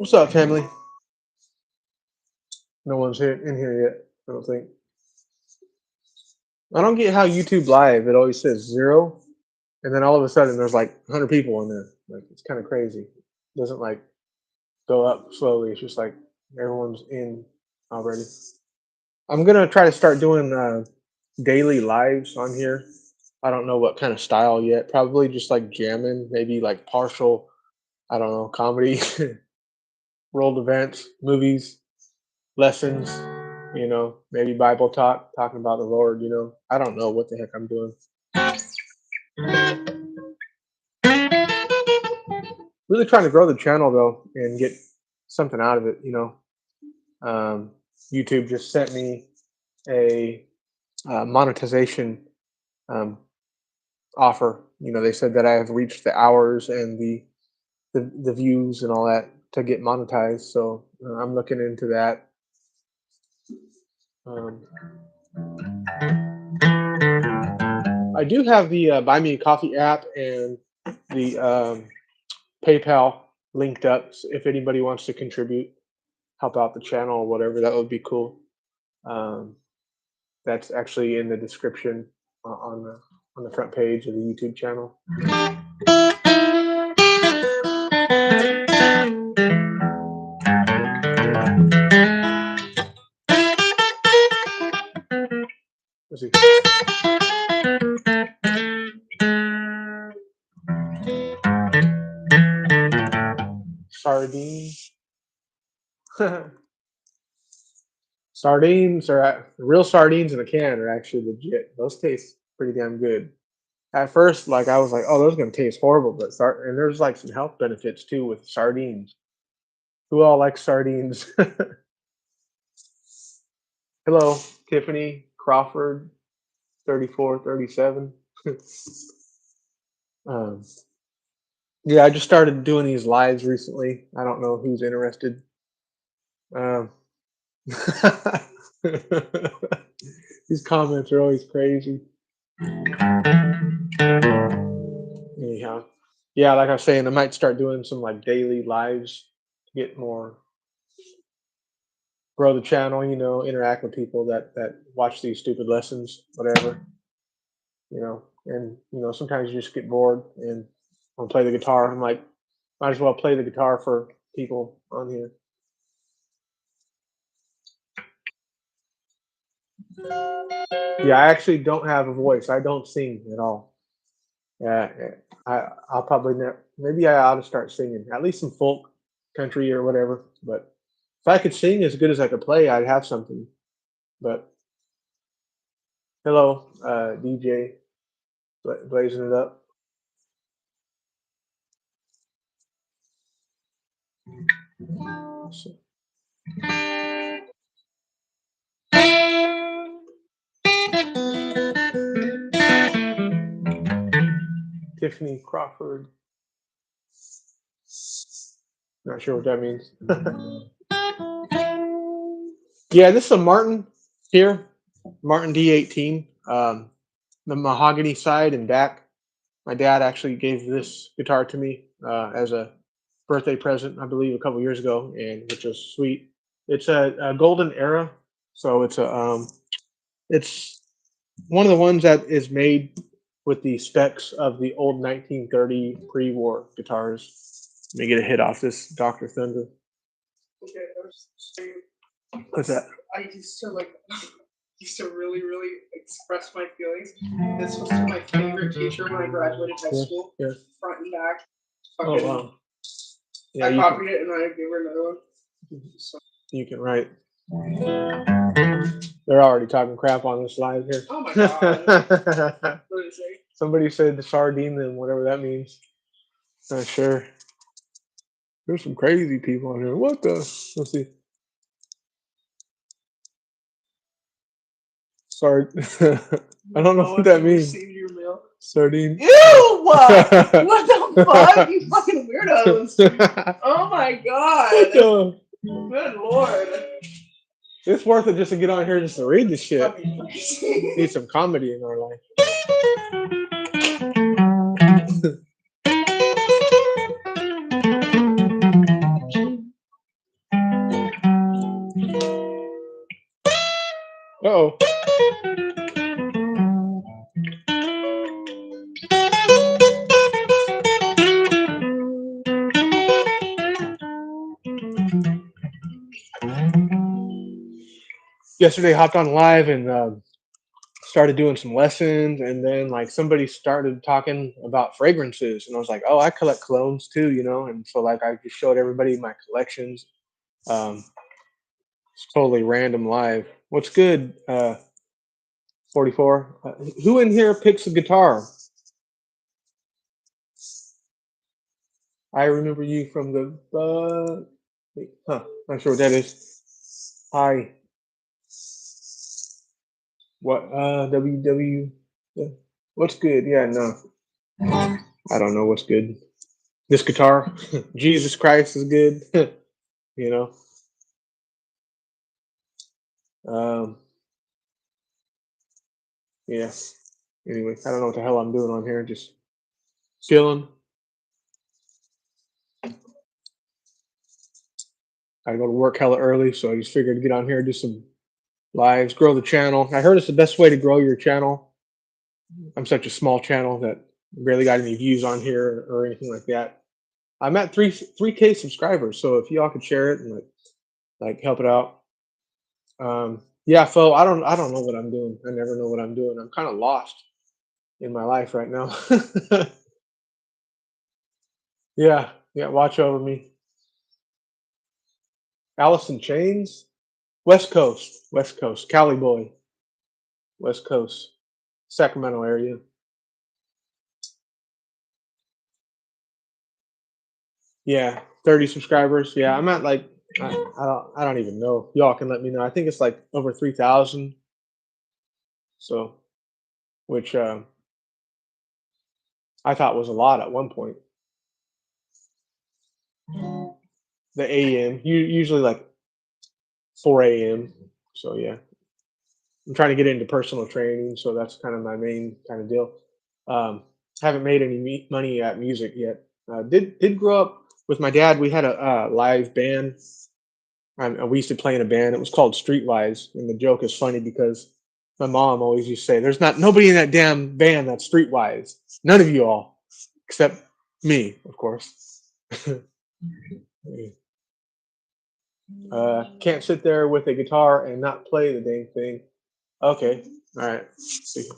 What's up, family? No one's here in here yet. I don't think. I don't get how YouTube Live it always says zero, and then all of a sudden there's like 100 people in there. Like it's kind of crazy. It doesn't like go up slowly. It's just like everyone's in already. I'm gonna try to start doing daily lives on here. I don't know what kind of style yet. Probably just like jamming, maybe like partial. I don't know, comedy, world events, movies, lessons, maybe Bible talk, talking about the Lord, I don't know what the heck I'm doing. Really trying to grow the channel though and get something out of it. Um, YouTube just sent me a monetization um, offer. They said that I have reached the hours and the views and all that to get monetized. So I'm looking into that. Um, I do have the Buy Me a Coffee app and the PayPal linked up. So if anybody wants to contribute, help out the channel or whatever, that would be cool. Um, that's actually in the description on the front page of the YouTube channel. Let's see. Sardine. Sardines are real sardines in a can are actually legit. Those taste pretty damn good. At first, like I was like, oh, those are gonna taste horrible, but and there's like some health benefits too with sardines. Who all likes sardines? Hello, Tiffany Crawford, 3437. um, yeah, I just started doing these lives recently. I don't know who's interested. Um, these comments are always crazy. Anyhow, yeah, like I was saying, I might start doing some like daily lives to get more, grow the channel. Interact with people that watch these stupid lessons, whatever. And sometimes you just get bored and want to play the guitar. I'm like, might as well play the guitar for people on here. Yeah, I actually don't have a voice. I don't sing at all. Yeah, I'll probably never. Maybe I ought to start singing at least some folk, country, or whatever. But if I could sing as good as I could play, I'd have something. But hello, DJ, blazing it up. So- Tiffany Crawford. Not sure what that means. Yeah, this is a Martin here, Martin D18, the mahogany side and back. My dad actually gave this guitar to me as a birthday present, I believe, a couple years ago, and which was sweet. It's a golden era, so it's one of the ones that is made with the specs of the old 1930 pre-war guitars. Let me get a hit off this Dr. Thunder. What's that? I used to really, really express my feelings. This was my favorite teacher when I graduated high school. Yeah. Front and back. Oh wow. Yeah, I copied it and I gave her another one. So. You can write. They're already talking crap on this live here. Oh my god. What did it say? Somebody said the sardine them, whatever that means. Not sure. There's some crazy people on here. What the? Let's see. I don't know what that means. Sardine. Ew! What the fuck? You fucking weirdos! Oh my god! Good lord! It's worth it just to get on here just to read this shit. Need some comedy in our life. Oh. Yesterday hopped on live and started doing some lessons, and then like somebody started talking about fragrances, and I was like, oh, I collect colognes too, and so like I just showed everybody my collections. Um, it's totally random live. What's good? 44. Who in here picks a guitar? I remember you from the. Wait, huh? Not sure what that is. Hi. What? WW. Yeah. What's good? Yeah, no. I don't know what's good. This guitar, Jesus Christ is good. you know. Um. Yeah. Anyway, I don't know what the hell I'm doing on here. Just chilling. I go to work hella early, so I just figured to get on here, do some lives, grow the channel. I heard it's the best way to grow your channel. I'm such a small channel that barely got any views on here or anything like that. I'm at three K subscribers, so if y'all could share it and like help it out. Yeah, Fo, I don't know what I'm doing. I never know what I'm doing. I'm kind of lost in my life right now. Yeah, yeah, watch over me. Allison Chains, West Coast, Cali boy, West Coast, Sacramento area. Yeah, 30 subscribers. Yeah, I'm at like I don't even know. Y'all can let me know. I think it's like over 3,000. So, which I thought was a lot at one point. The AM, usually like 4 a.m. So yeah, I'm trying to get into personal training, so that's kind of my main kind of deal. Um, haven't made any money at music yet. Did grow up with my dad. We had a live band. We used to play in a band. It was called Streetwise, and the joke is funny because my mom always used to say, "There's not nobody in that damn band that's Streetwise. None of you all, except me, of course." Can't sit there with a guitar and not play the dang thing. Okay, all right. Let's see.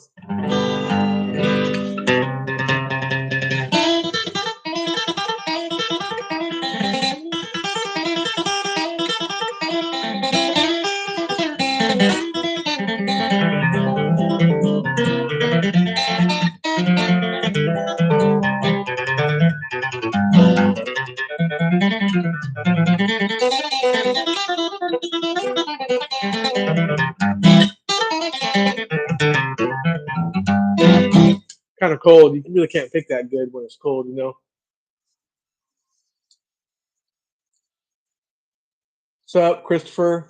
Kind of cold. You really can't pick that good when it's cold. What's up, Christopher?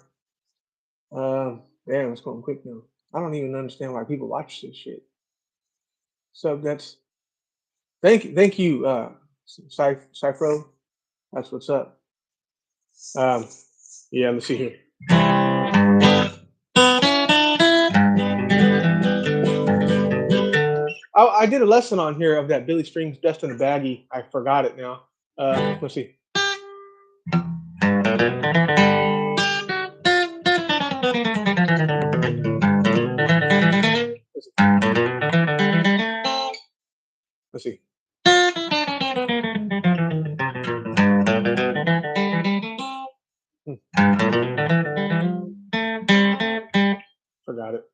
Damn, it's going quick now. I don't even understand why people watch this shit. So that's thank you, Cypro. That's what's up. Um, yeah, let's see here. I did a lesson on here of that Billy Strings Dust in a Baggie. I forgot it now. Let's see. Let's Let's see. Hmm, forgot it.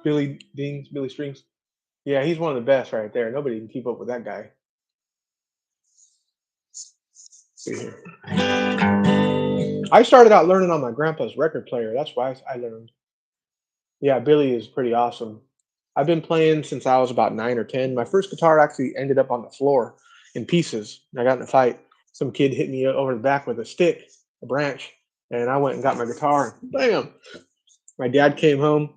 Billy Strings. Yeah, he's one of the best right there. Nobody can keep up with that guy. Let's see here. I started out learning on my grandpa's record player. That's why I learned. Yeah, Billy is pretty awesome. I've been playing since I was about 9 or 10. My first guitar actually ended up on the floor in pieces. I got in a fight. Some kid hit me over the back with a stick, a branch, and I went and got my guitar. Bam! My dad came home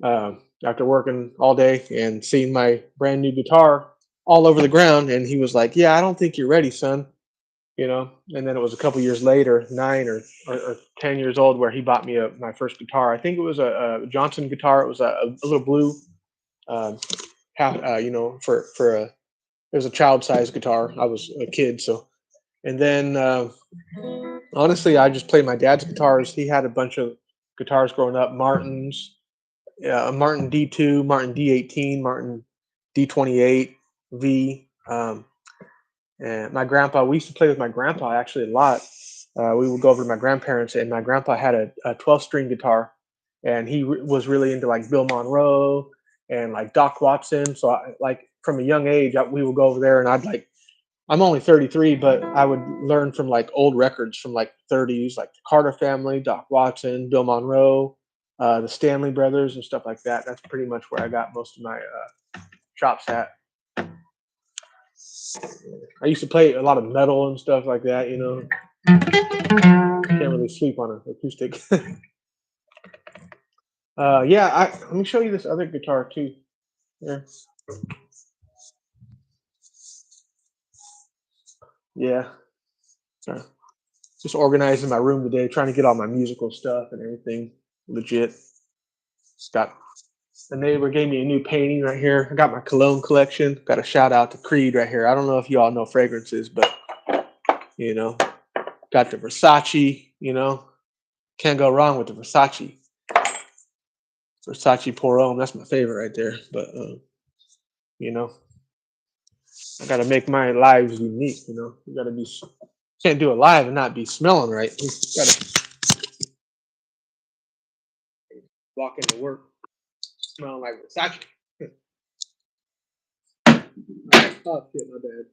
uh, after working all day and seeing my brand new guitar all over the ground, and he was like, "Yeah, I don't think you're ready, son." you know. And then it was a couple years later, 9 or 10 years old, where he bought me my first guitar. I think it was a Johnson guitar. It was a little blue, um, half, for a, it was a child sized guitar. I was a kid, so. And then honestly, I just played my dad's guitars. He had a bunch of guitars growing up, Martins, Martin D2, Martin D18, Martin D28, V. And my grandpa, we used to play with my grandpa actually a lot. We would go over to my grandparents, and my grandpa had a 12-string guitar, and he was really into like Bill Monroe and like Doc Watson. So, like from a young age, we would go over there, and I'd like, I'm only 33, but I would learn from like old records from like 30s, like the Carter Family, Doc Watson, Bill Monroe, the Stanley Brothers, and stuff like that. That's pretty much where I got most of my chops at. I used to play a lot of metal and stuff like that. Can't really sleep on an acoustic. Yeah, let me show you this other guitar too. Here. Yeah. Sorry. Just organizing my room today, trying to get all my musical stuff and everything legit. Got the neighbor gave me a new painting right here. I got my cologne collection. Got a shout out to Creed right here. I don't know if you all know fragrances, but you know, got the Versace. Can't go wrong with the Versace. Versace Pour Homme. That's my favorite right there. But you know, I gotta make my lives unique. You gotta be, can't do it live and not be smelling right. You gotta walk into work smelling like Versace. Oh shit, my bad.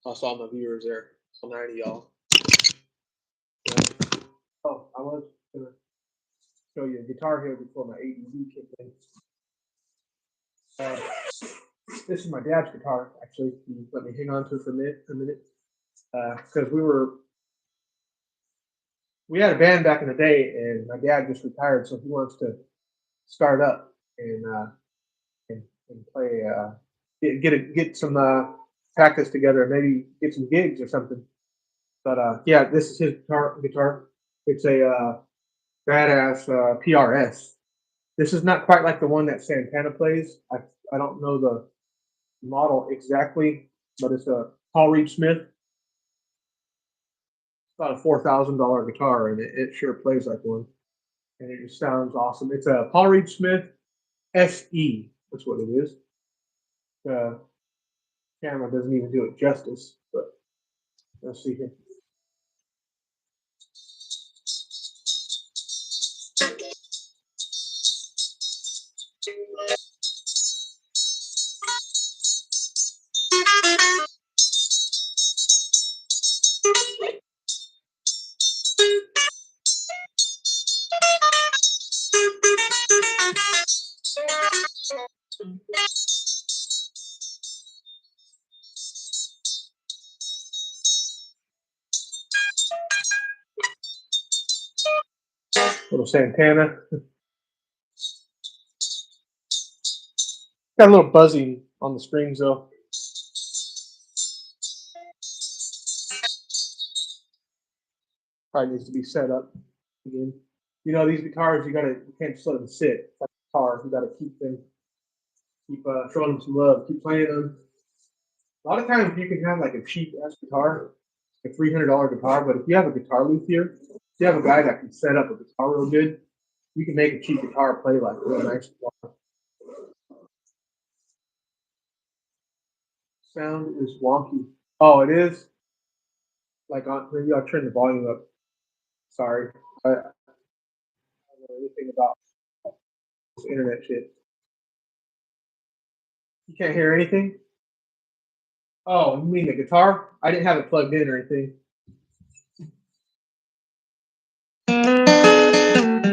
I saw my viewers there. All 90 y'all. Oh, I was gonna show you a guitar here before my ADD kicked in. Uh, this is my dad's guitar, actually. Can you let me hang on to it for a minute? Because we had a band back in the day, and my dad just retired, so he wants to start up and play, get some practice together, and maybe get some gigs or something. But yeah, this is his guitar. It's a badass PRS. This is not quite like the one that Santana plays. I don't know the model exactly, but it's a Paul Reed Smith. It's about a $4,000 guitar, and it sure plays like one. And it just sounds awesome. It's a Paul Reed Smith SE. That's what it is. The camera doesn't even do it justice, but let's see here. Little Santana. Got a little buzzing on the strings though. Probably needs to be set up again. These guitars you can't just let them sit. It's like guitars, you gotta keep showing them some love, keep playing them. A lot of times you can have like a cheap ass guitar, a $300 guitar, but if you have a guitar luthier, if you have a guy that can set up a guitar real good, you can make a cheap guitar play like a real nice guitar. Sound is wonky. Oh, it is. Like maybe I'll turn the volume up. Sorry, I don't know anything about this internet shit. You can't hear anything. Oh, you mean the guitar? I didn't have it plugged in or anything. Can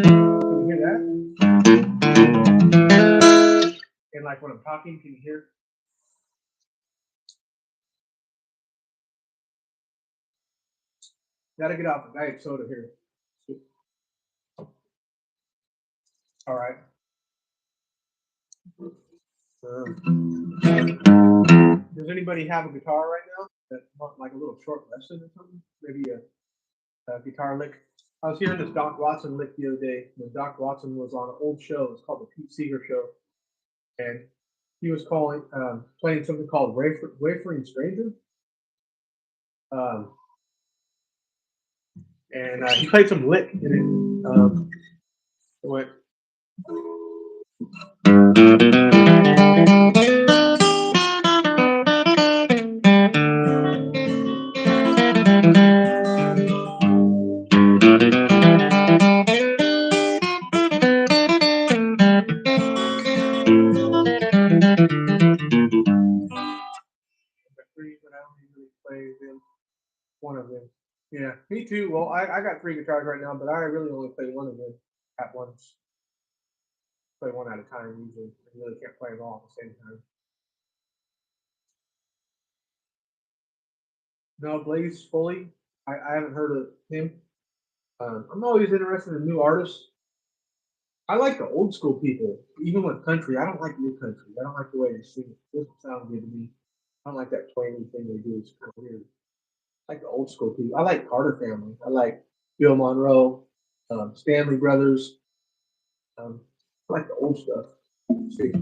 you hear that? And like when I'm talking, can you hear? Gotta get out the diet soda here. All right. Does anybody have a guitar right now? that want like a little short lesson or something. Maybe a guitar lick. I was hearing this Doc Watson lick the other day. When Doc Watson was on an old show, it was called the Pete Seeger Show, and he was playing something called Wafering Stranger. Um, and he played some lick in it. It went. Three, but I only really play them, one of them. Yeah, me too. Well, I got three guitars right now, but I really only play one of them at once. Play one at a time usually. I really can't play them all at the same time. No, Blaze Foley. I haven't heard of him. I'm always interested in new artists. I like the old school people, even with country. I don't like new country. I don't like the way they sing it. It doesn't sound good to me. I don't like that twangy thing they do. It's kind of weird. I like the old school people. I like Carter Family. I like Bill Monroe, Stanley Brothers. I like the old stuff. Let's see.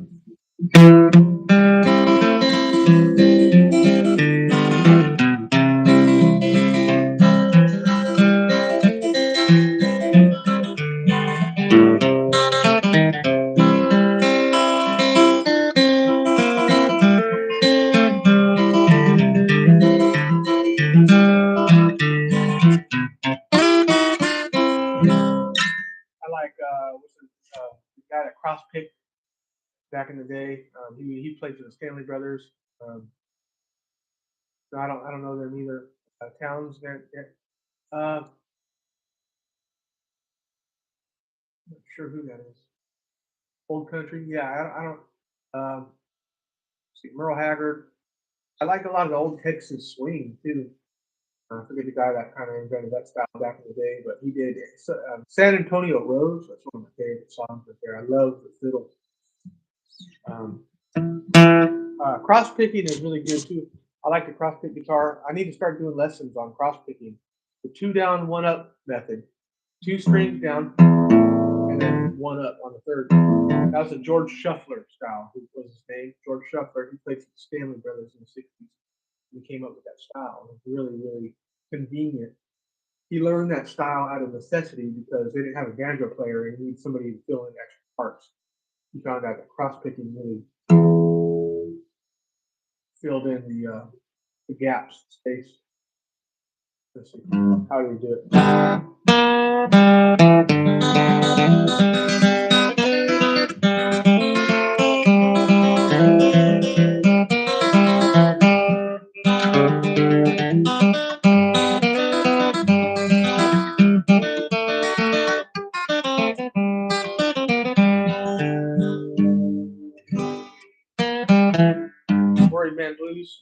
I like the guy that cross picked back in the day. He played for the Stanley Brothers. Um, no, I don't know them either. Towns there. I'm not sure who that is. Old country. Yeah, I don't. See, Merle Haggard. I like a lot of the old Texas swing too. I forget the guy that kind of invented that style back in the day, but he did. San Antonio Rose. That's one of my favorite songs right there. I love the fiddle. Um, Cross picking is really good too. I like the cross pick guitar. I need to start doing lessons on cross picking. The two down, one up method. Two strings down, and then one up on the third. That was a George Shuffler style. Who was his name? George Shuffler. He played for the Stanley Brothers in the '60s. He came up with that style. It was really, really convenient. He learned that style out of necessity because they didn't have a banjo player and he needed somebody to fill in extra parts. He found out that cross picking really filled in the gaps, space. Let's see. How do we do it? Worried Man Blues.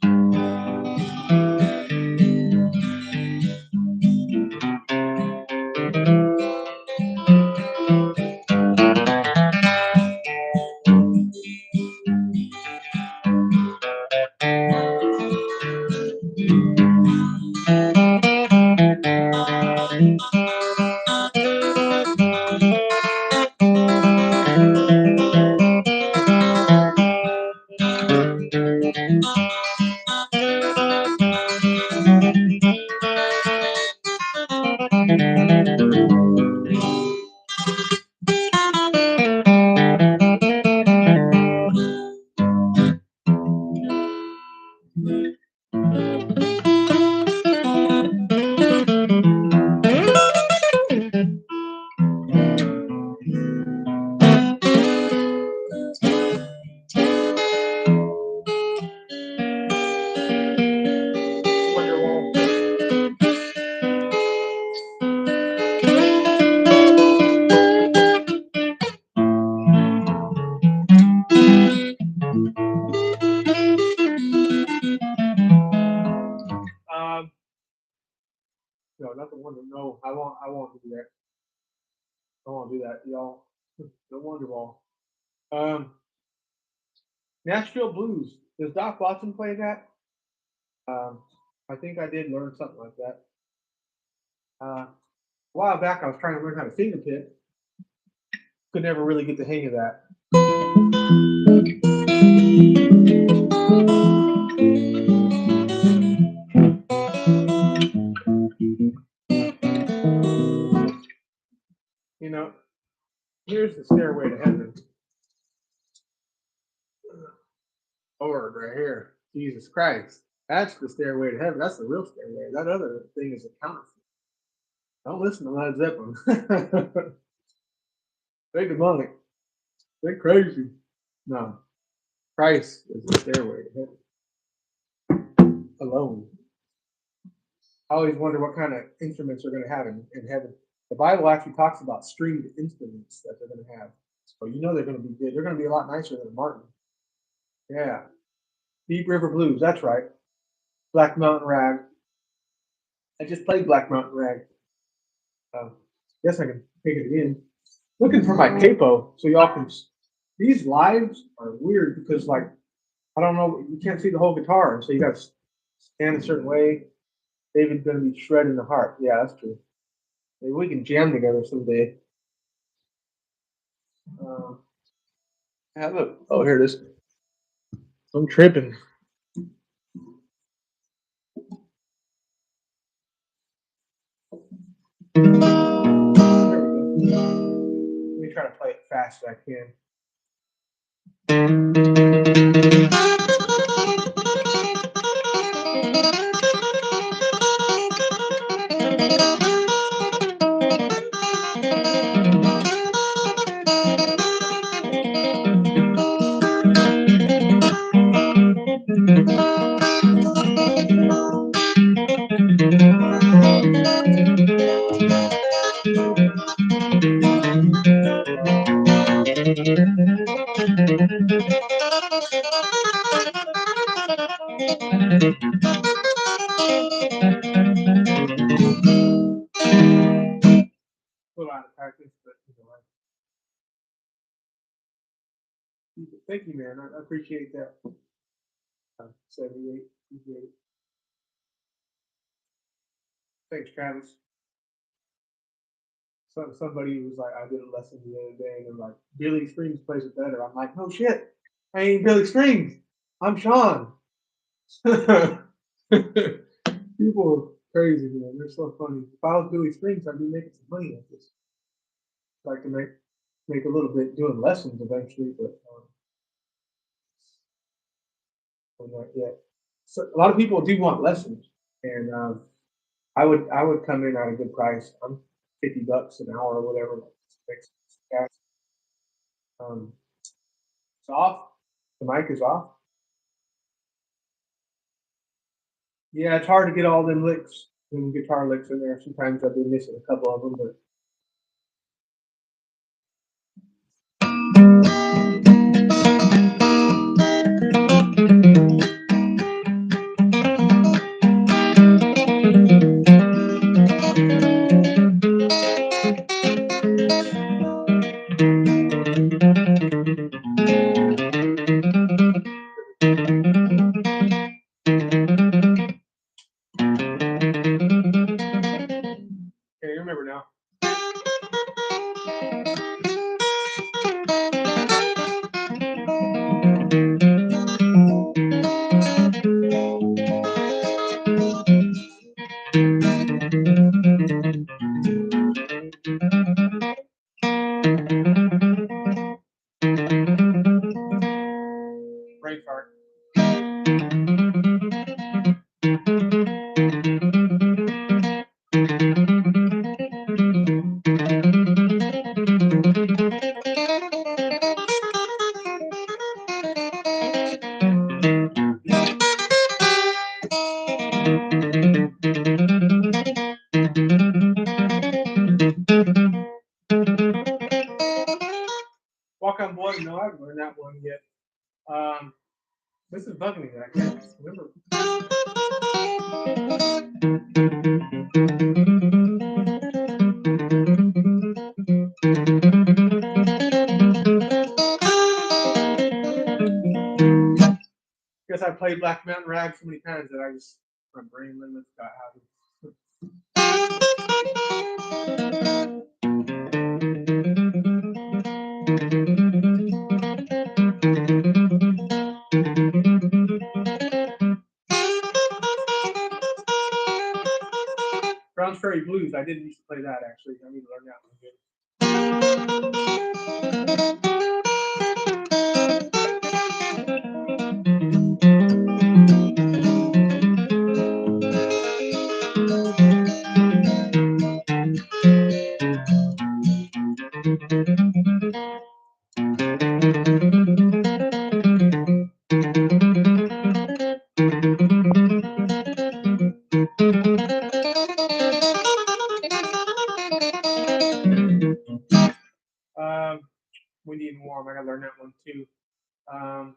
Wonderwall. Um, no, not the one. No, I won't. I won't do that. I won't do that, y'all. The Wonderwall. Um, Nashville Blues. Does Doc Watson play that? Um, I think I did learn something like that. A while back, I was trying to learn how to finger pick. Could never really get the hang of that. You know, here's the stairway to heaven. Lord, right here. Jesus Christ. That's the stairway to heaven. That's the real stairway. That other thing is a counterfeit. Don't listen to Led Zeppelin. They demonic. They crazy. No. Christ is the stairway to heaven. Alone. I always wonder what kind of instruments they're going to have in heaven. The Bible actually talks about stringed instruments that they're going to have. So you know they're going to be good. They're going to be a lot nicer than a Martin. Yeah. Deep River Blues. That's right. Black Mountain Rag. I just played Black Mountain Rag. Guess I can take it in. Looking for my capo so y'all can. These lives are weird because like I don't know, you can't see the whole guitar, so you got to stand a certain way. David's gonna be shredding the heart. Yeah, that's true. Maybe we can jam together someday. Uh, look. Oh, here it is. I'm tripping. There we go. Let me try to play it fast as I can. A little out of practice, but thank you, man. I appreciate that. 78. Appreciate it. Thanks, Travis. Somebody was like, I did a lesson the other day, and they're like, Billy Springs plays it better. I'm like, no shit, I ain't Billy Springs. I'm Sean. People are crazy, man. They're so funny. If I was Billy Springs, I'd be making some money at this. I'd like to make a little bit doing lessons eventually, but not yet. So a lot of people do want lessons, and I would come in at a good price. I'm $50 an hour or whatever. Um, it's off. The mic is off. Yeah, it's hard to get all them licks, them guitar licks in there. Sometimes I've been missing a couple of them, but okay, you remember now. Brain fart. Walk on boy. No, I haven't learned that one yet. This is bugging me. I can't remember. Guess I played Black Mountain Rag so many times that I just My brain limits got how to. Brown's Ferry Blues. I didn't used to play that actually. I need to learn that one again. Um, Windy and Warm. I gotta learn that one too. Um,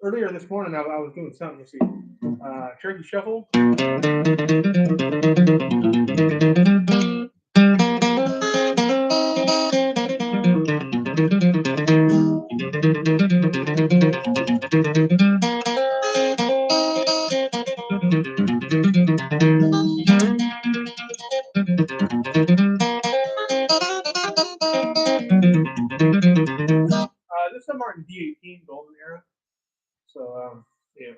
Earlier this morning, I was doing something. Let's see. Turkey Shuffle. This is a Martin D18 Golden Era. So, yeah.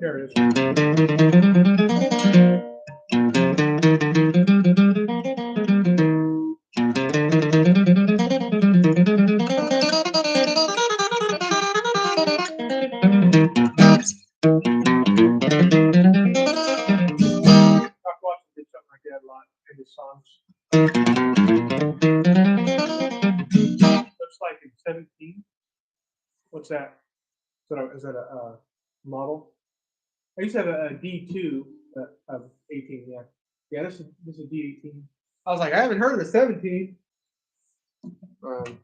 There it is. Doc Watson did something like that a lot in his songs. Looks like in 17. What's that? Is that a model? I used to have a D2 of 18. Yeah, yeah. This is D18. I was like, I haven't heard of the 17. Um,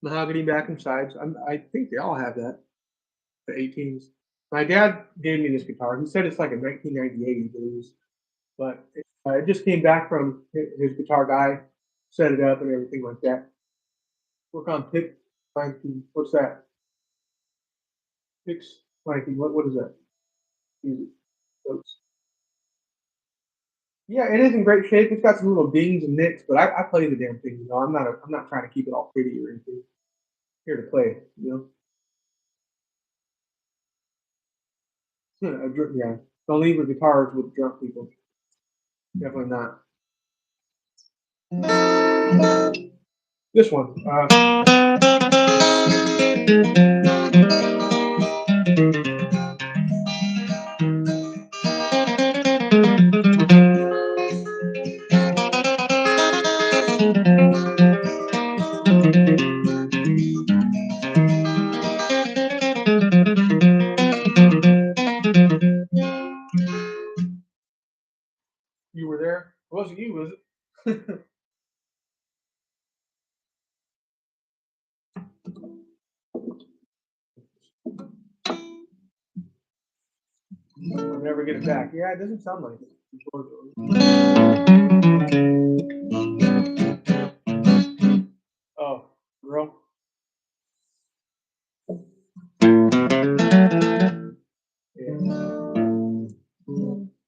Mahogany back and sides. I think they all have that. The 18s. My dad gave me this guitar. He said it's like a 1998 blues, but it just came back from his guitar guy, set it up and everything like that. Work on pick, planking. What's that? Picks, planking. What is that? Music. Yeah, it is in great shape. It's got some little dings and nicks, but I play the damn thing. I'm not trying to keep it all pretty or anything. Here to play. Yeah. Don't leave your guitars with drunk people. Definitely not. This one. You were there. It wasn't you, was it? I'll never get it back. Yeah, it doesn't sound like it. Oh, girl. Yeah.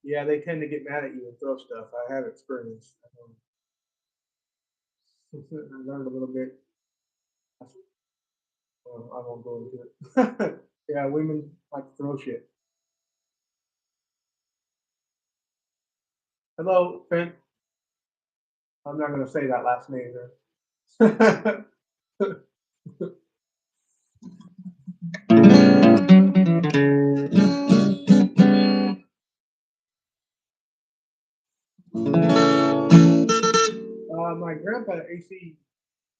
Yeah, they tend to get mad at you and throw stuff. I have experience. I learned a little bit. I won't go into it. Yeah, women like to throw shit. Hello, Finn. I'm not going to say that last name there. My grandpa AC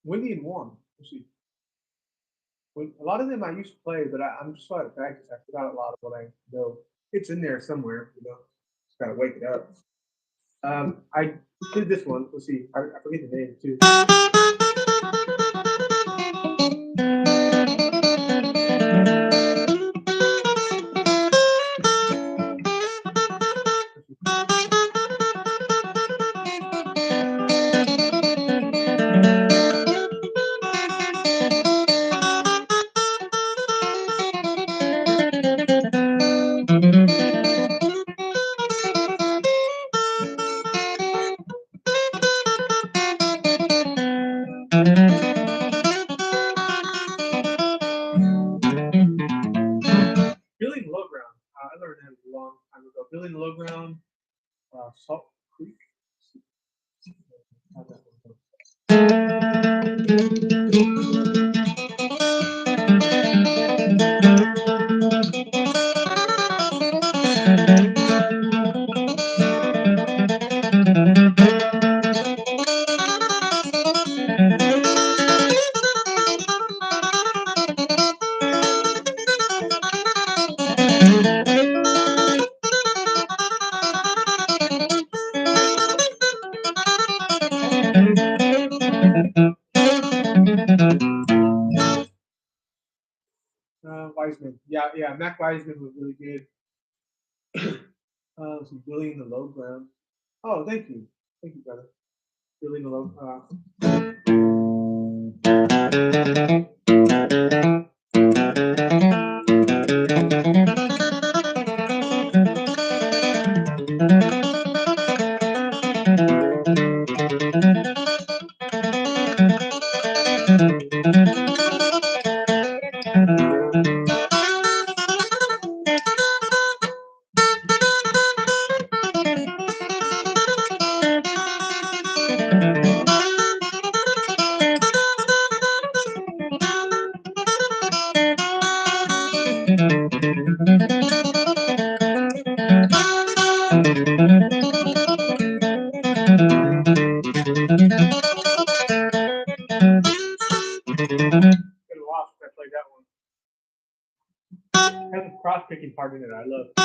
Windy and Warm. Let's see. A lot of them I used to play, but I'm just out of practice. I forgot a lot of what I know. It's in there somewhere, Just gotta wake it up. I did this one. Let's see. I forget the name too. Billy in the Low Ground, Salt Creek. How'd that one Wiseman. Yeah, yeah. Mac Wiseman was really good. Let's see, Billy in the Low Ground. Oh, thank you, brother. Billy in the Low. Get lost if I played that one. It has a cross picking part in it. I love. I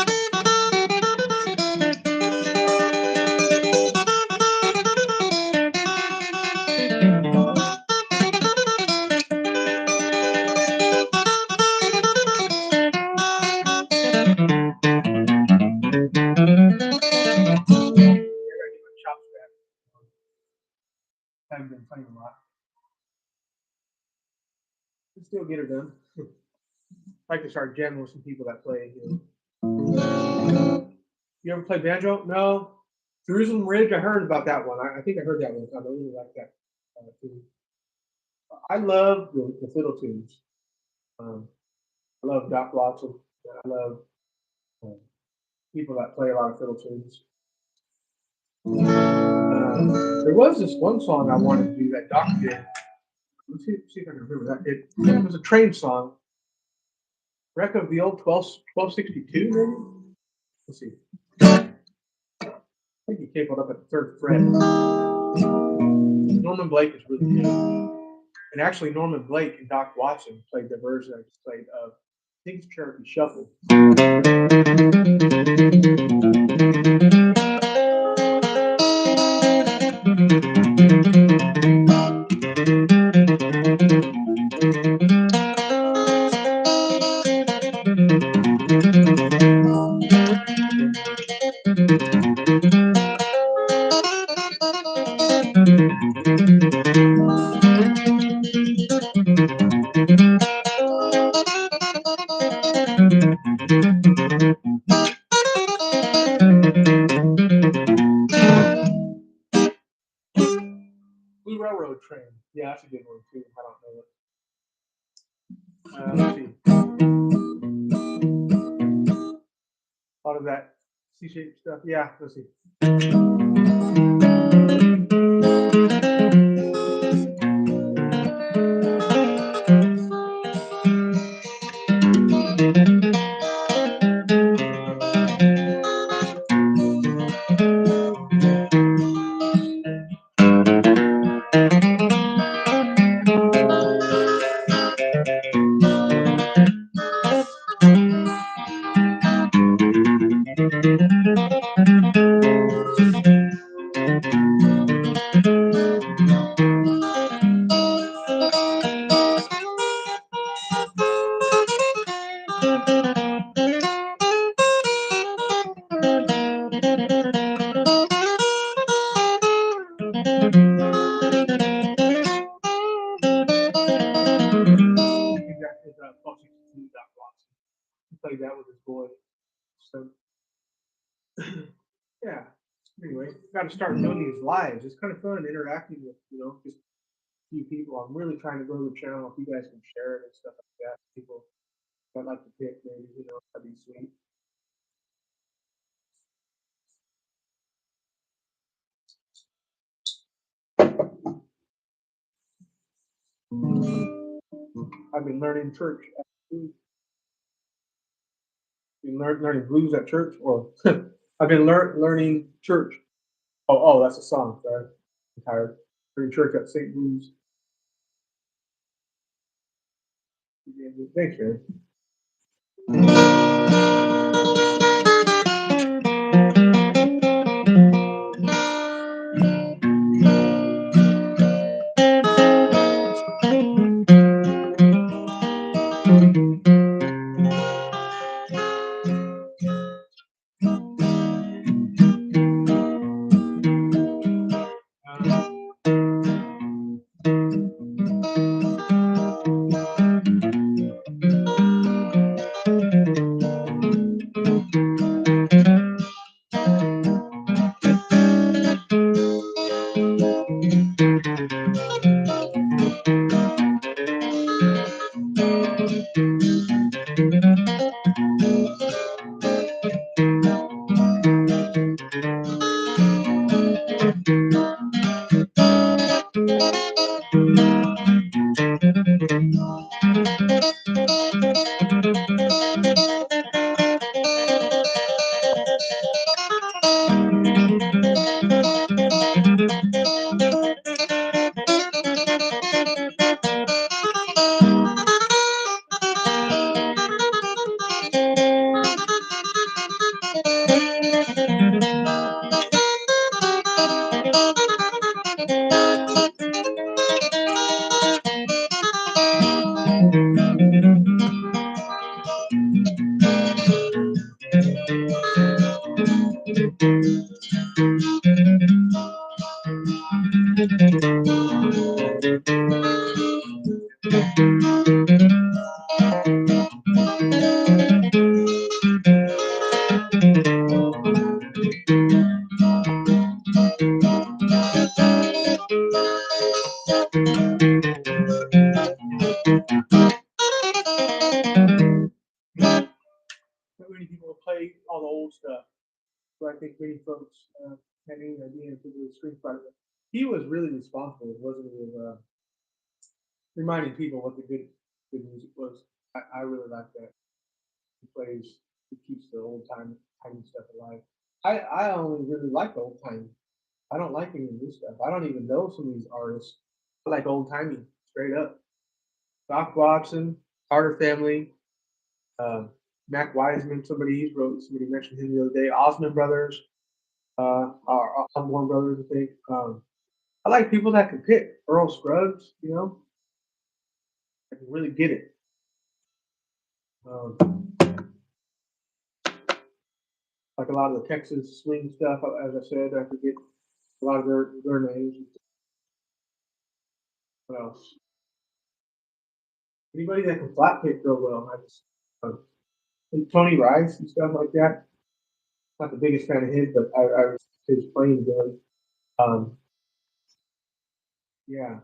gotta get my chops back. Haven't been playing a lot. Can still get her done. I like to start jamming with some people that play. You ever play banjo? No. Jerusalem Ridge. I heard about that one. I think I heard that one. I really like that tune. I love the fiddle tunes. Um, I love Doc Watson. I love um, people that play a lot of fiddle tunes. There was this one song I wanted to do that Doc did. Let's see if I can remember that. It was a train song. Wreck of the old 1262, maybe? Let's see. I think he cabled up at the third fret. Norman Blake is really good. And actually, Norman Blake and Doc Watson played the version I just played of, I think it's Cherokee Shuffle. Blue Railroad Train. Yeah, that's a good one too. I don't know it. Let's see. A lot of that C-shaped stuff. Yeah, let's see. Exactly. 1262 Doc Watson. He played that with his boy. So yeah. Anyway, got to start doing these lives. It's kind of fun interacting with just a few people. I'm really trying to grow the channel. If you guys can share it and stuff like that, people that like to pick maybe that'd be sweet. I've been learning church. Been learning blues at church, or I've been learning church. Oh, that's a song. Sorry, I'm tired. Learning church at St. Blues. Thanks, man. Not many people play all the old stuff, so I think many folks had any idea into the screenwriter. He was really responsible, wasn't he, of reminding people what the good music was. I really like that. He plays, he keeps the old timey stuff alive. I only really like old timey. I don't like any new stuff. I don't even know some of these artists. I like old timey, straight up. Doc Watson, Carter Family, um, Mac Wiseman. Somebody mentioned him the other day. Osmond Brothers, Osborne Brothers, I think. I like people that can pick. Earl Scruggs, I can really get it. Um, like a lot of the Texas swing stuff, as I said, I forget a lot of their names. What else? Anybody that can flat pick real well. And Tony Rice and stuff like that. Not the biggest fan of his, but I his playing good. Um, yeah.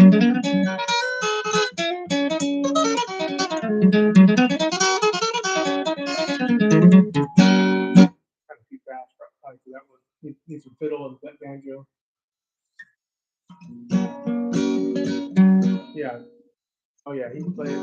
Kind of too fast, probably for that one. Need some fiddle and banjo. Yeah. Oh yeah, he can play it.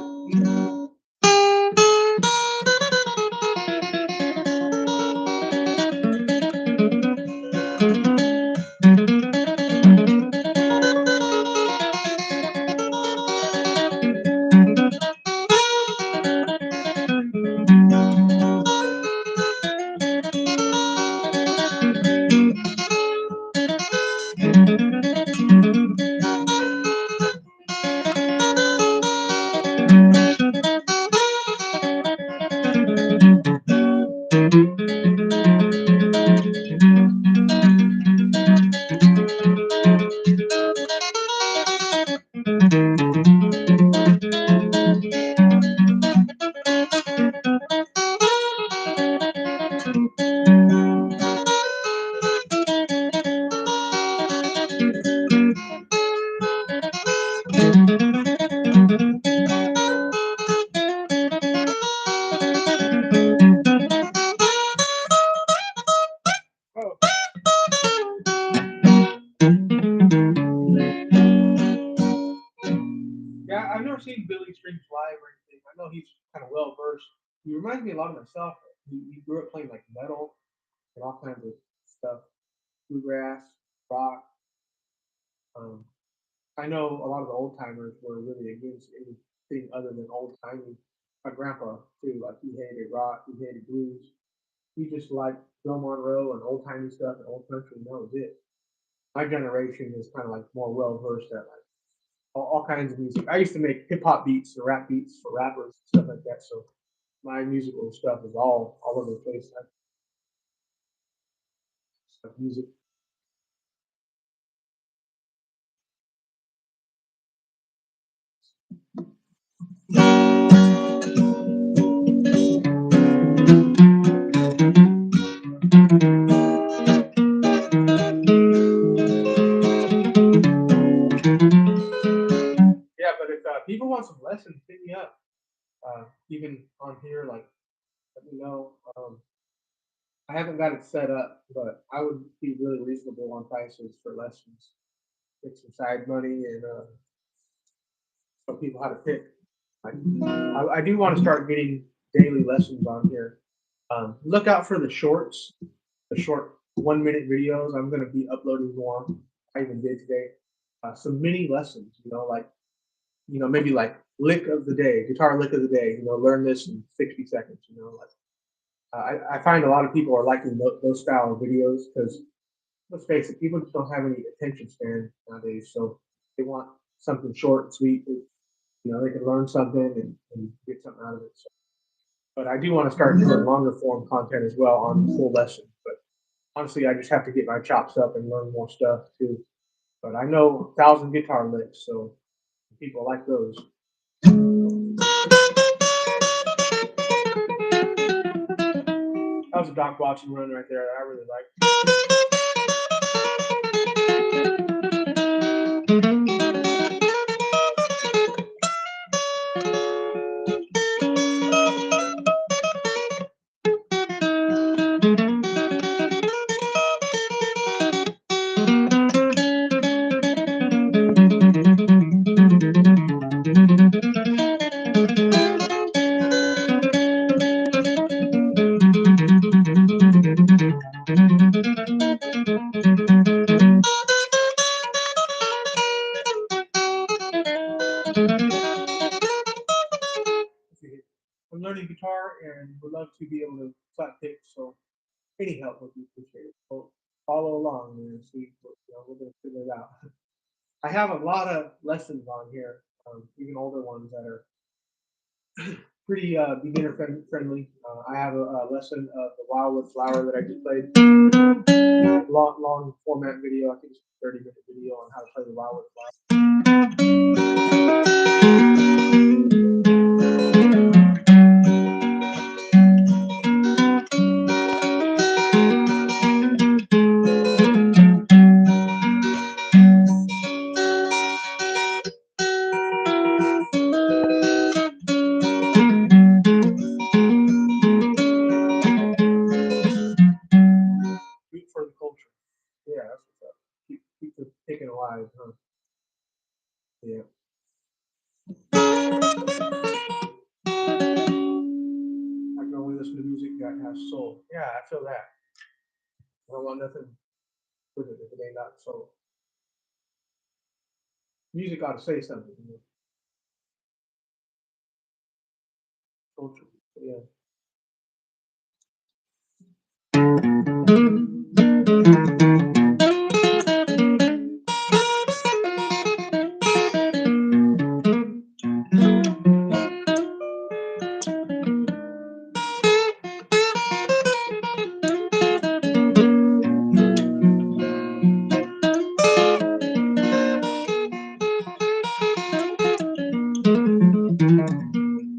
Oh, yeah, I've never seen Billy Strings live or anything. I know he's kind of well versed. He reminds me a lot of myself. He grew up playing like metal and all kinds of stuff, bluegrass, rock. Um, I know a lot of the old timers were really against anything other than old timey. My grandpa too, like he hated rock, he hated blues. He just liked Bill Monroe and old timey stuff and old country, and that was it. My generation is kind of like more well versed at like all kinds of music. I used to make hip hop beats and rap beats for rappers and stuff like that. So my musical stuff is all over the place. I stuff music. Yeah, but if people want some lessons, hit me up. Even on here, like let me know. I haven't got it set up, but I would be really reasonable on prices for lessons. Get some side money and show people how to pick. Like, I do want to start getting daily lessons on here. Look out for the shorts, the short 1 minute videos. I'm going to be uploading more. I even did today. Some mini lessons, like, maybe like lick of the day, guitar lick of the day, learn this in 60 seconds, like, I find a lot of people are liking those style of videos because let's face it, people just don't have any attention span nowadays. So they want something short and sweet. They can learn something and get something out of it. So, but I do want to start doing longer form content as well on full lessons. But honestly, I just have to get my chops up and learn more stuff too. But I know 1,000 guitar licks, so people like those. That was a Doc Watson run right there that I really like. I'm learning guitar and would love to be able to flat pick. So any help would be appreciated. So follow along and see. We're going to figure it out. I have a lot of lessons on here, even older ones that are pretty beginner friendly. I have a lesson of the Wildwood Flower that I just played. Long format video. I think it's a 30-minute video on how to play the Wildwood vibe, huh? Yeah. I can only listen to music that has soul. Yeah, I feel that. I don't want nothing with it if it ain't got soul. Music ought to say something, you know. Culture. Yeah.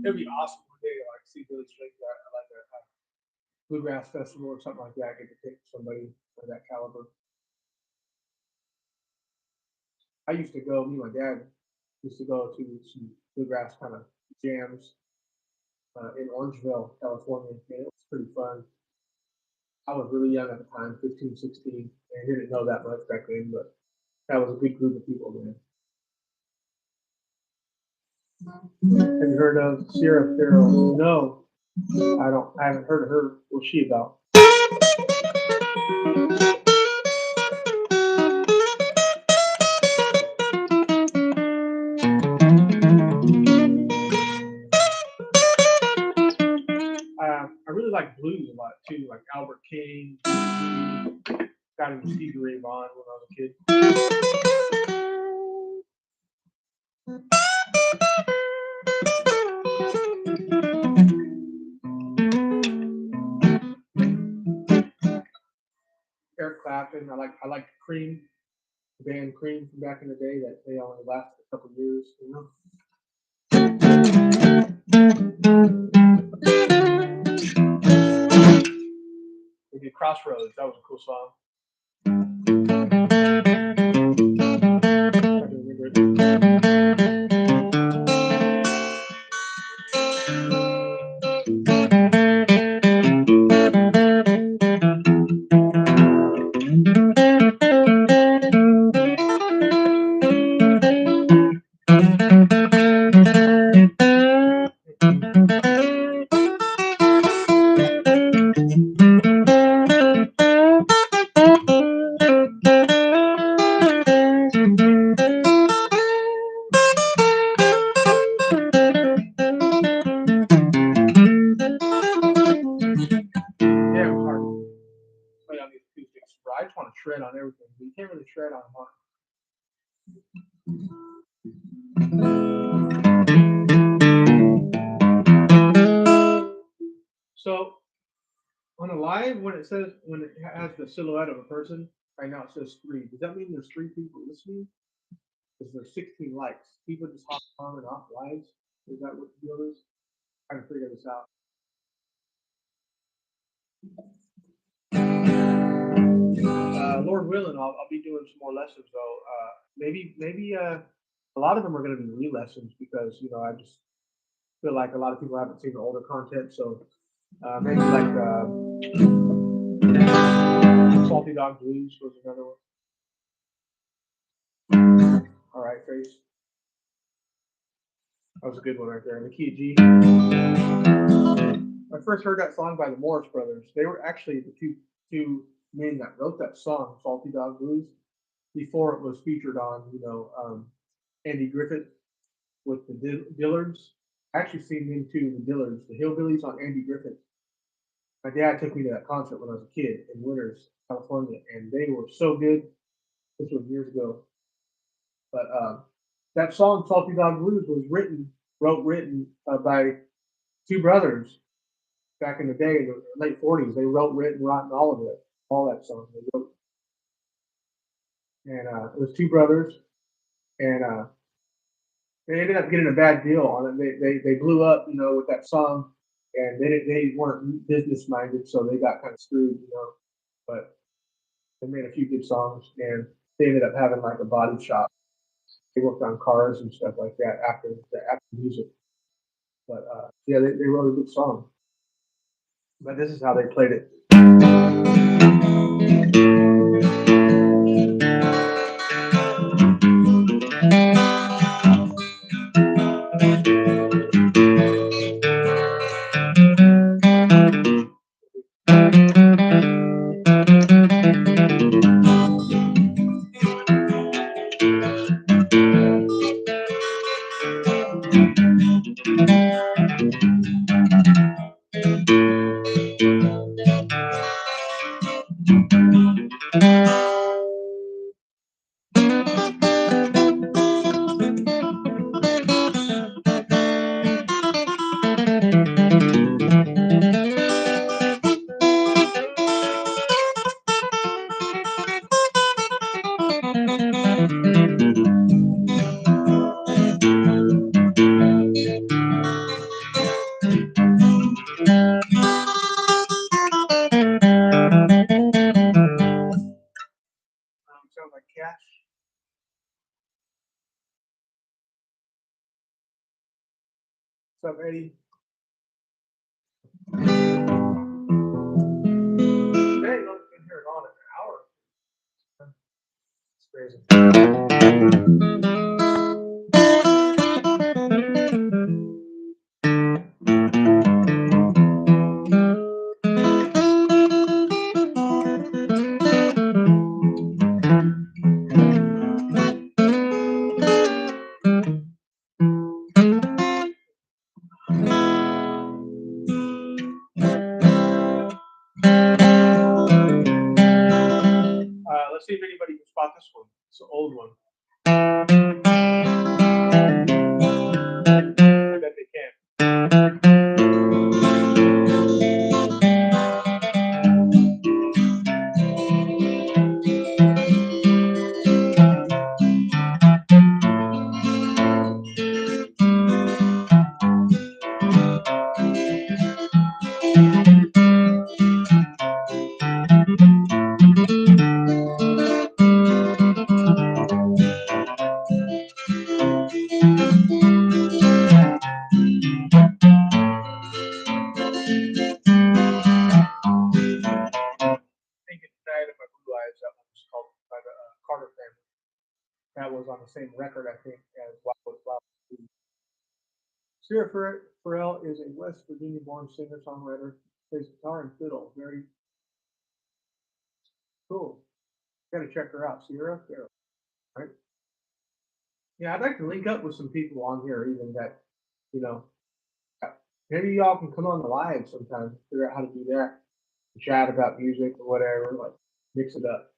It'd be awesome one day to like see Billy Strings at like a bluegrass festival or something like that. Get to pick somebody of that caliber. I used to go. Me and my dad used to go to some bluegrass kind of jams in Orangeville, California. And it was pretty fun. I was really young at the time, 15, 16, and didn't know that much back then, but that was a good group of people, man. Have you heard of Sierra Farrell? No, I don't. I haven't heard of her. What's she about? I really like blues a lot too, like Albert King. Got into Stevie Ray Vaughan when I was a kid. Eric Clapton. I like Cream, the band Cream from back in the day. That they only lasted a couple years. You know, they did Crossroads. That was a cool song. I can remember it. Yeah, it was hard to play on these acoustics. But I just want to shred on everything. But you can't really shred on one. So on a live, when it has the silhouette of a person, right now it says three. Does that mean there's three people listening? Because there's 16 likes. People just hop on and off lives. Is that what the deal is? Trying to figure this out. Lord willing, I'll be doing some more lessons though. Maybe a lot of them are going to be re-lessons because I just feel like a lot of people haven't seen the older content. So maybe like Salty Dog Blues was another one. All right, Face. That was a good one right there. In the key of G. I first heard that song by the Morris Brothers. They were actually the two men that wrote that song, Salty Dog Blues, before it was featured on, Andy Griffith with the Dillards. I actually seen them too, the Dillards, the Hillbillies on Andy Griffith. My dad took me to that concert when I was a kid in Winters, California, and they were so good. This was years ago, but that song "Salty Dog Blues" was written by two brothers back in the day, in the late '40s. They wrote, written, rotten all of it, all that song. They wrote, and it was two brothers, and they ended up getting a bad deal on it. They blew up, with that song, and they weren't business minded, so they got kind of screwed. But they made a few good songs, and they ended up having like a body shop. They worked on cars and stuff like that after music. But yeah, they wrote a good song. But this is how they played it. Sounds like Cash. What's up, Eddie? Hey, look, been here on an hour. It's crazy. Let's see if anybody can spot this one. It's an old one. I bet they can. Thinking tonight of my blue eyes. That one was called by the Carter family. That was on the same record, I think, as Wild Was Wild. Sarah Farrell is a West Virginia-born singer-songwriter. Plays guitar and fiddle. Very cool. Got to check her out. Sierra Farrell, right? Yeah, I'd like to link up with some people on here, even that, you know, maybe y'all can come on the live sometime, figure out how to do that, chat about music or whatever, like mix it up,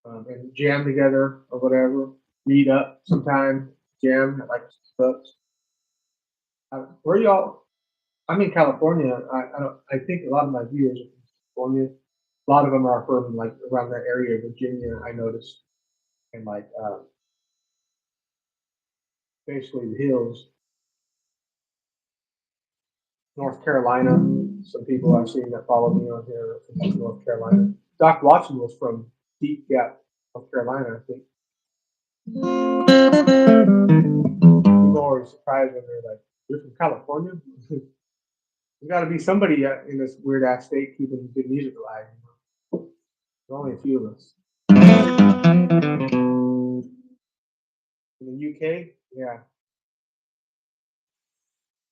and jam together or whatever. Meet up sometime, jam at like books. Where y'all? I'm in California. I don't. I think a lot of my viewers are from California. A lot of them are from like around that area, Virginia. I noticed, and like basically the hills, North Carolina. Some people I've seen that follow me on here are from North Carolina. Doc Watson was from Deep Gap, North Carolina, I think. People are always surprised when they're like, "You're from California?" There's got to be somebody in this weird ass state keeping good music alive. You know? There's only a few of us. In the UK, yeah,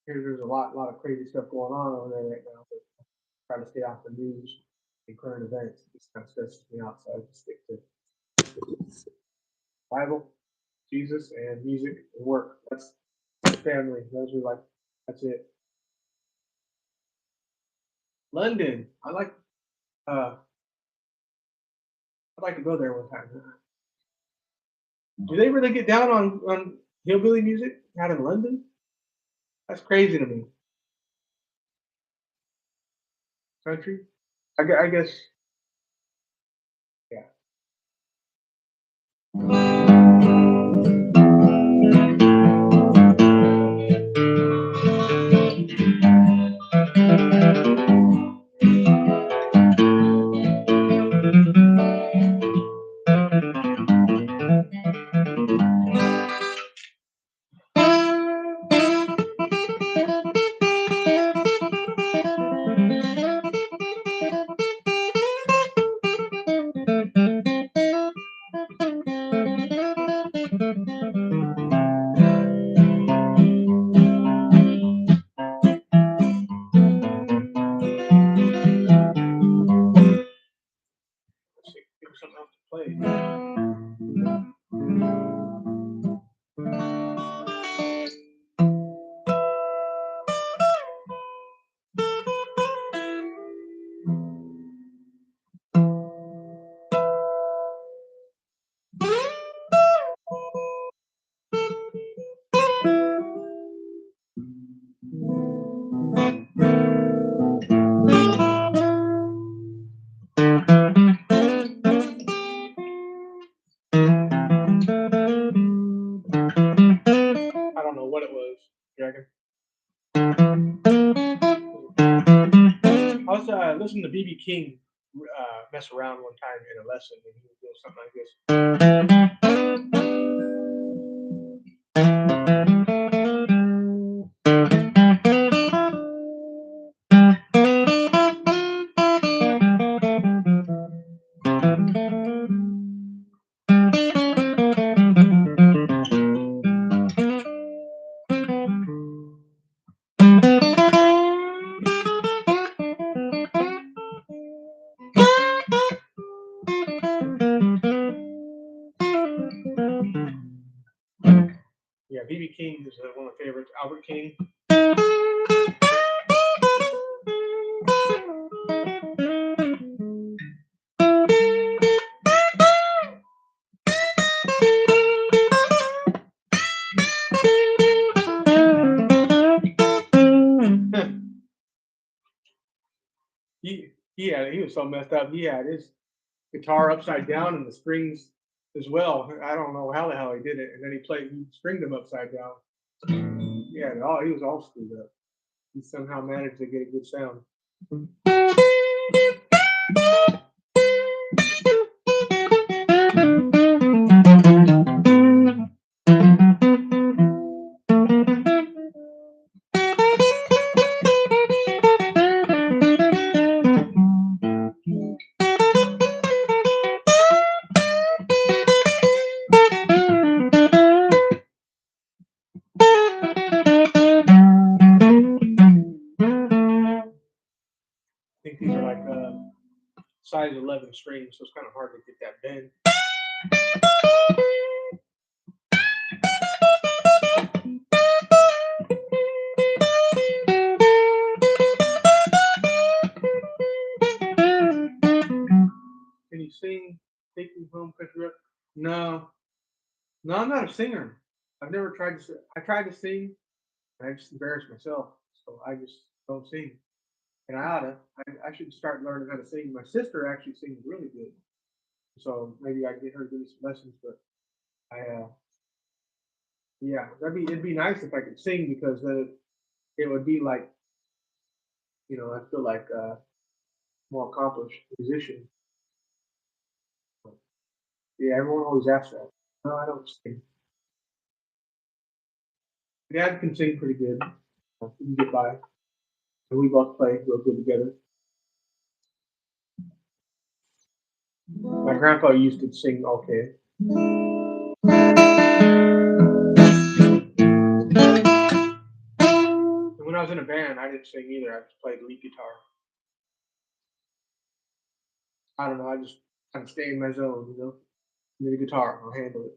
there's a lot of crazy stuff going on over there right now. But I try to stay off the news and current events. It just kind of stresses me out, so I just stick to Bible, Jesus, and music and work. That's family. Those are like, that's it. London. Uh, I'd like to go there one time. Do they really get down on hillbilly music out in London? That's crazy to me. Country. I guess. Yeah. Let's see, give me something else to play. listened to BB King mess around one time in a lesson, and he would do something like this. Yeah, BB King is one of my favorites. Albert King. He was so messed up. He had his guitar upside down and the strings as well. I don't know how the hell he did it. And then he stringed them upside down. Yeah, he was all screwed up. He somehow managed to get a good sound. I think these are like size 11 strings, so it's kind of hard to get that bend. Can you sing "Take Me Home, Country Road"? No, no, I'm not a singer. I've never tried to. I tried to sing, and I just embarrassed myself, so I just don't sing. And I oughta. I should start learning how to sing. My sister actually sings really good, so maybe I can get her to give me some lessons. But yeah, it'd be nice if I could sing because then it would be like, I feel like a more accomplished musician. Yeah, everyone always asks that. No, I don't sing. Dad can sing pretty good. We can get by, and we both play real good together. My grandpa used to sing okay. And when I was in a band, I didn't sing either. I just played lead guitar. I don't know. I just kind of stay in my zone, the guitar, I'll handle it.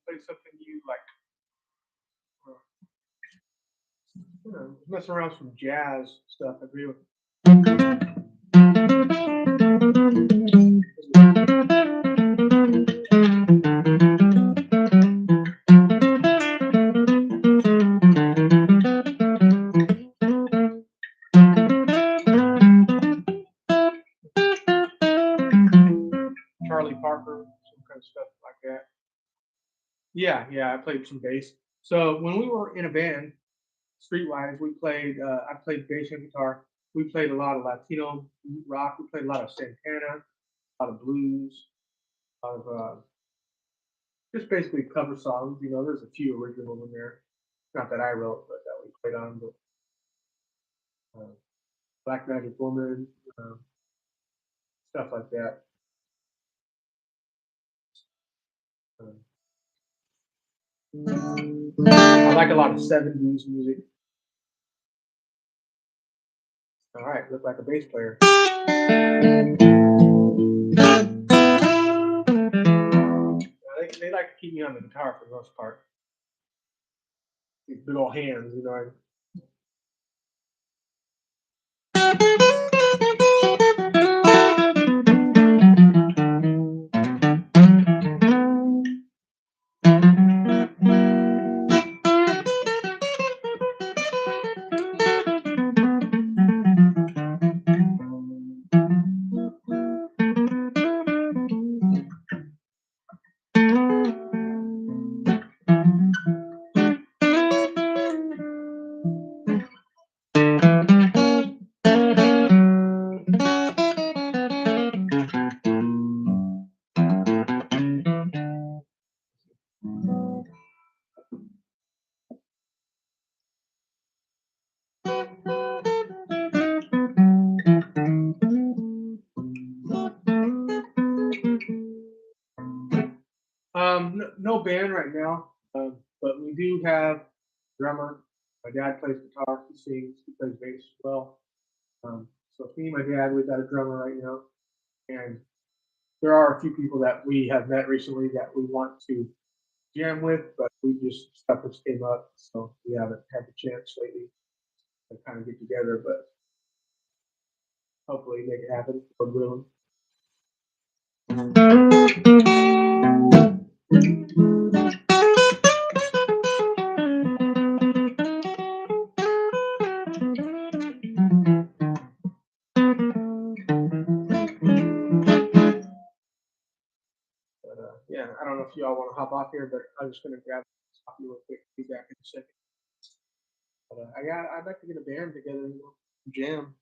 Play something you like. Mess around with some jazz stuff. I agree with. Charlie Parker, some kind of stuff like that. Yeah, yeah, I played some bass. So when we were in a band, Streetwise, we played. I played bass and guitar. We played a lot of Latino rock. We played a lot of Santana, a lot of blues, a lot of just basically cover songs. There's a few originals in there. Not that I wrote, but that we played on. But Black Magic Woman, stuff like that. Um, I like a lot of 70s music. All right, look like a bass player. They like to keep me on the guitar for the most part. These big old hands, you know. No band right now, but we do have drummer. My dad plays guitar. He sings. He plays bass as well. So it's me and my dad, we've got a drummer right now, and there are a few people that we have met recently that we want to jam with, but we just stuff just came up, so we haven't had the chance lately to kind of get together. But hopefully make it happen. We're willing. But yeah, I don't know if y'all want to hop off here, but I'm just gonna grab coffee real quick. Be back in a second. But I'd like to get a band together, jam.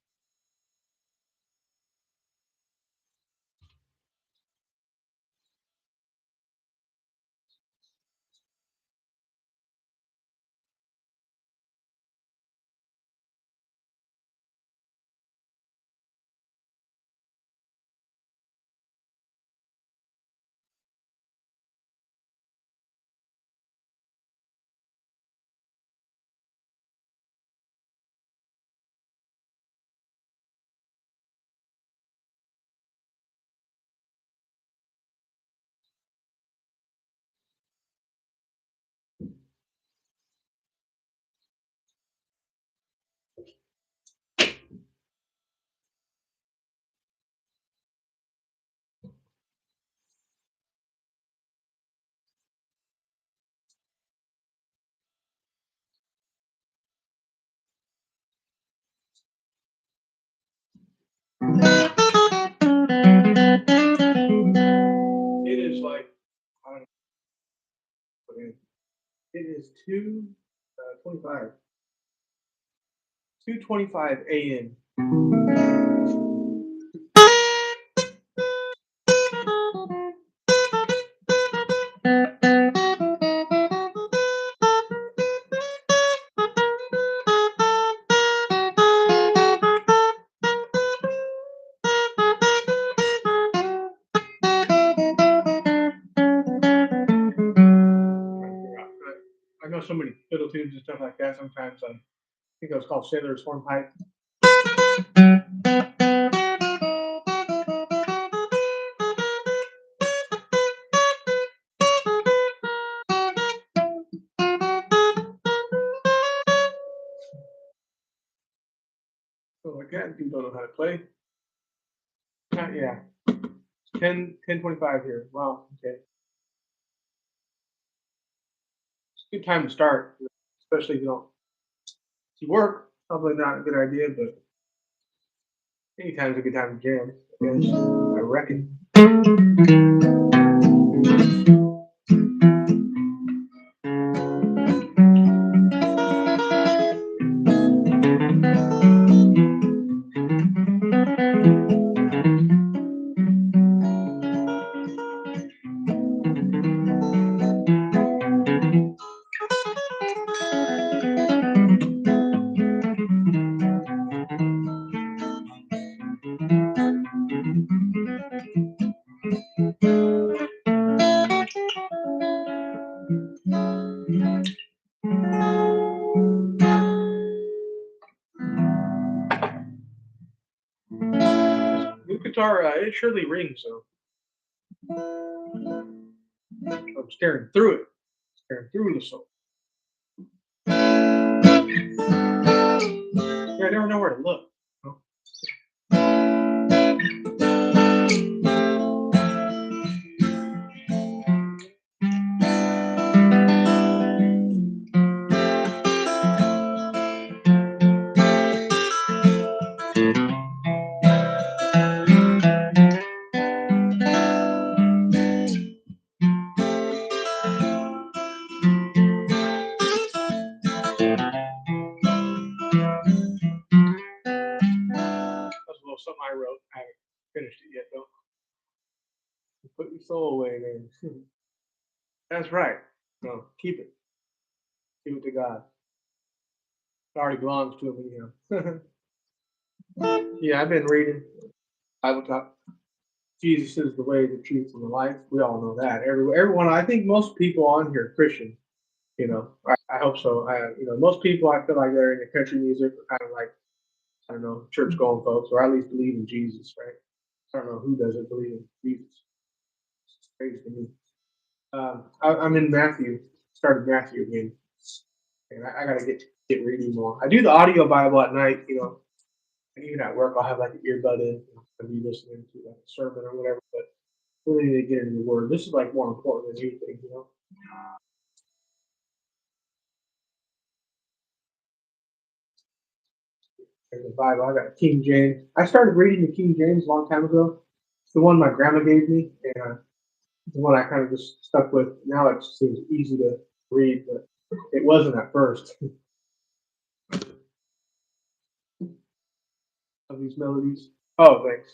It is like I don't know what it is. It is 2:25. 2:25 a.m. I know so many fiddle tunes and stuff like that. Sometimes I think it was called Sailor's Hornpipe. So like that, people don't know how to play. Yeah, 10:25 here. Wow. Okay, it's a good time to start, especially if if you work. Probably not a good idea, but anytime's a good time to jam. I guess I reckon. guitar, it surely rings. So I'm staring through it, staring through the soul. Yeah, I never know where to look. You That's a little something I wrote. I haven't finished it yet, though. Put your soul away, man. That's right. No, keep it. Give it to God. It already belongs to him, anyhow. Yeah, I've been reading Bible talk. Jesus is the way, the truth, and the life. We all know that. Everyone. I think most people on here are Christian. I hope so. Most people I feel like they're into country music, are kind of like I don't know, church going folks, or at least believe in Jesus, right? I don't know who doesn't believe in Jesus. It's crazy to me. I'm in Matthew. Started Matthew again, and I gotta get reading more. I do the audio Bible at night. And even at work, I'll have like an earbud in and be listening to like a sermon or whatever. But really need to get into the Word. This is like more important than anything. And the Bible, I got King James. I started reading the King James a long time ago. It's the one my grandma gave me, and the one I kind of just stuck with. Now it seems easy to read, but it wasn't at first. Of these melodies. Oh, thanks.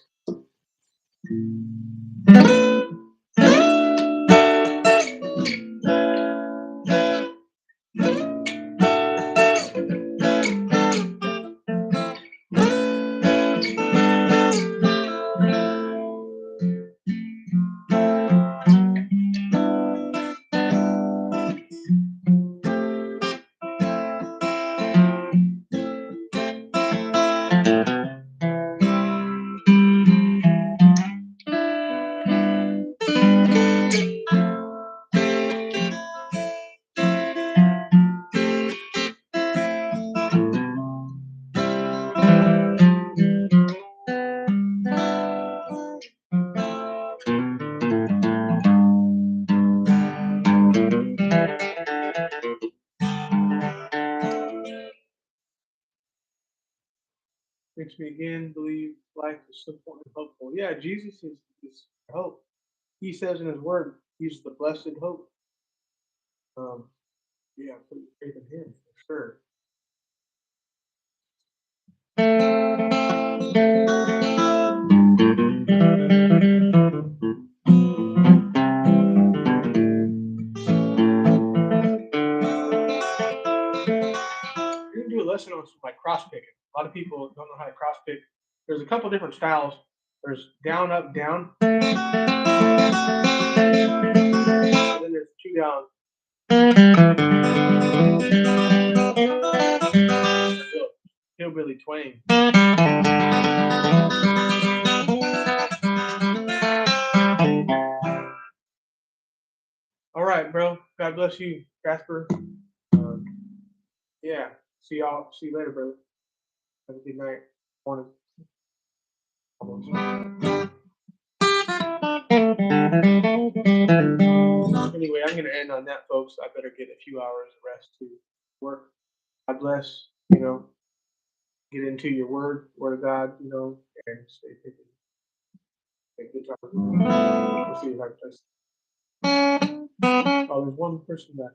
Makes me again believe life is simple and hopeful. Yeah, Jesus is hope. He says in His Word, He's the blessed hope. Um, yeah, put your faith in Him for sure. We're gonna do a lesson on some like cross picking. A lot of people don't know how to cross pick. There's a couple different styles. There's down, up, down, and then there's two down. Hillbilly twang. All right, bro. God bless you, Casper. Um, yeah. See y'all. See you later, brother. Have a good night. Morning. Almost. Anyway, I'm gonna end on that, folks. I better get a few hours of rest to work. God bless. Get into your word of God. And stay thinking. Take good time. Let's see if I can. Oh, there's one person back.